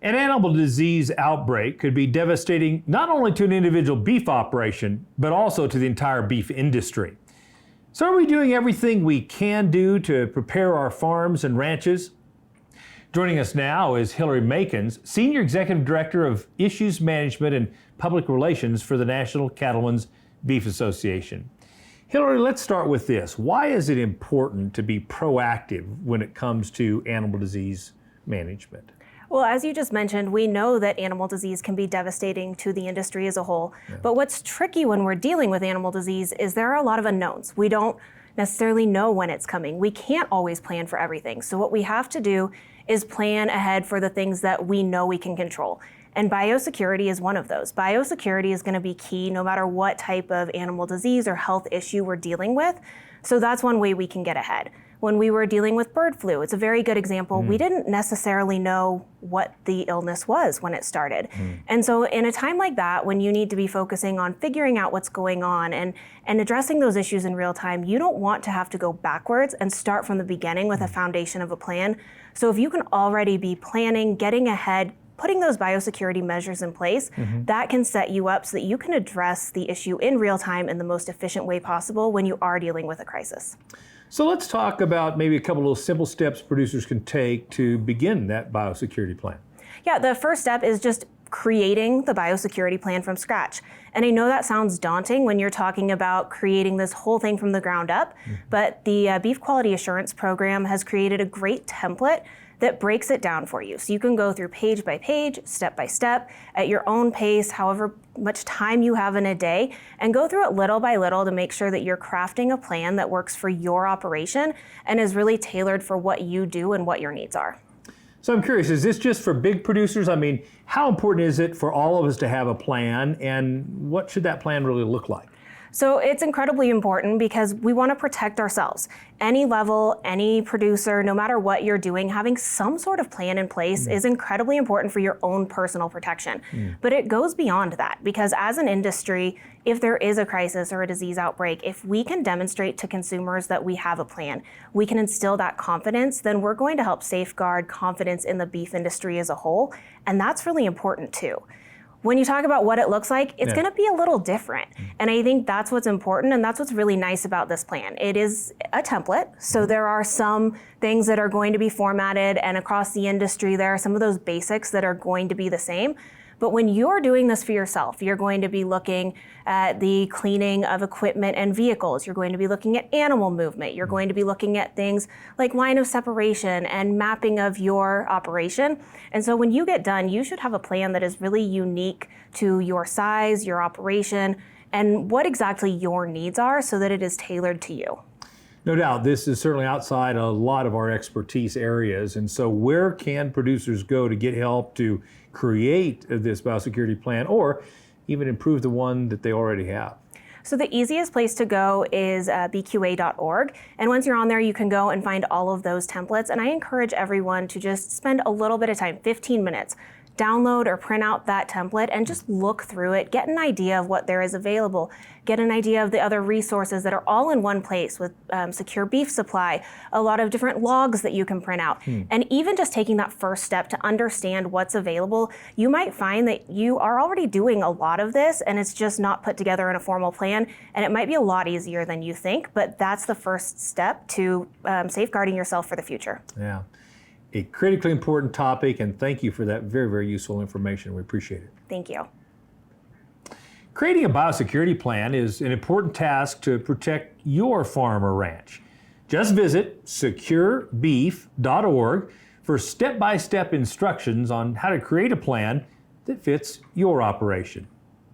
An animal disease outbreak could be devastating not only to an individual beef operation, but also to the entire beef industry. So are we doing everything we can do to prepare our farms and ranches? Joining us now is Hillary Makens, Senior Executive Director of Issues Management and Public Relations for the National Cattlemen's Beef Association. Hillary, let's start with this. Why is it important to be proactive when it comes to animal disease management? Well, as you just mentioned, we know that animal disease can be devastating to the industry as a whole. Yeah. But what's tricky when we're dealing with animal disease is there are a lot of unknowns. We don't necessarily know when it's coming. We can't always plan for everything. So what we have to do is plan ahead for the things that we know we can control. And biosecurity is one of those. Biosecurity is going to be key no matter what type of animal disease or health issue we're dealing with. So that's one way we can get ahead. When we were dealing with bird flu, it's a very good example. We didn't necessarily know what the illness was when it started. And so in a time like that, when you need to be focusing on figuring out what's going on and addressing those issues in real time, you don't want to have to go backwards and start from the beginning with a foundation of a plan. So if you can already be planning, getting ahead, putting those biosecurity measures in place, that can set you up so that you can address the issue in real time in the most efficient way possible when you are dealing with a crisis. So let's talk about maybe a couple of simple steps producers can take to begin that biosecurity plan. Yeah, the first step is just creating the biosecurity plan from scratch. And I know that sounds daunting when you're talking about creating this whole thing from the ground up, but the Beef Quality Assurance Program has created a great template that breaks it down for you. So you can go through page by page, step by step, at your own pace, however much time you have in a day, and go through it little by little to make sure that you're crafting a plan that works for your operation and is really tailored for what you do and what your needs are. So I'm curious, is this just for big producers? I mean, how important is it for all of us to have a plan, and what should that plan really look like? So it's incredibly important because we want to protect ourselves. Any level, any producer, no matter what you're doing, having some sort of plan in place is incredibly important for your own personal protection. But it goes beyond that because as an industry, if there is a crisis or a disease outbreak, if we can demonstrate to consumers that we have a plan, we can instill that confidence, then we're going to help safeguard confidence in the beef industry as a whole. And that's really important too. When you talk about what it looks like, it's going to be a little different. And I think that's what's important, and that's what's really nice about this plan. It is a template, so there are some things that are going to be formatted, and across the industry, there are some of those basics that are going to be the same. But when you're doing this for yourself, you're going to be looking at the cleaning of equipment and vehicles. You're going to be looking at animal movement. You're going to be looking at things like line of separation and mapping of your operation. And so when you get done, you should have a plan that is really unique to your size, your operation, and what exactly your needs are so that it is tailored to you. No doubt, this is certainly outside a lot of our expertise areas. And so where can producers go to get help to create this biosecurity plan or even improve the one that they already have? So the easiest place to go is bqa.org. And once you're on there, you can go and find all of those templates. And I encourage everyone to just spend a little bit of time, 15 minutes, download or print out that template and just look through it, get an idea of what there is available, get an idea of the other resources that are all in one place with secure beef supply, a lot of different logs that you can print out. And even just taking that first step to understand what's available, you might find that you are already doing a lot of this and it's just not put together in a formal plan. And it might be a lot easier than you think, but that's the first step to safeguarding yourself for the future. Yeah. A critically important topic, and thank you for that very, very useful information. We appreciate it. Thank you. Creating a biosecurity plan is an important task to protect your farm or ranch. Just visit securebeef.org for step-by-step instructions on how to create a plan that fits your operation.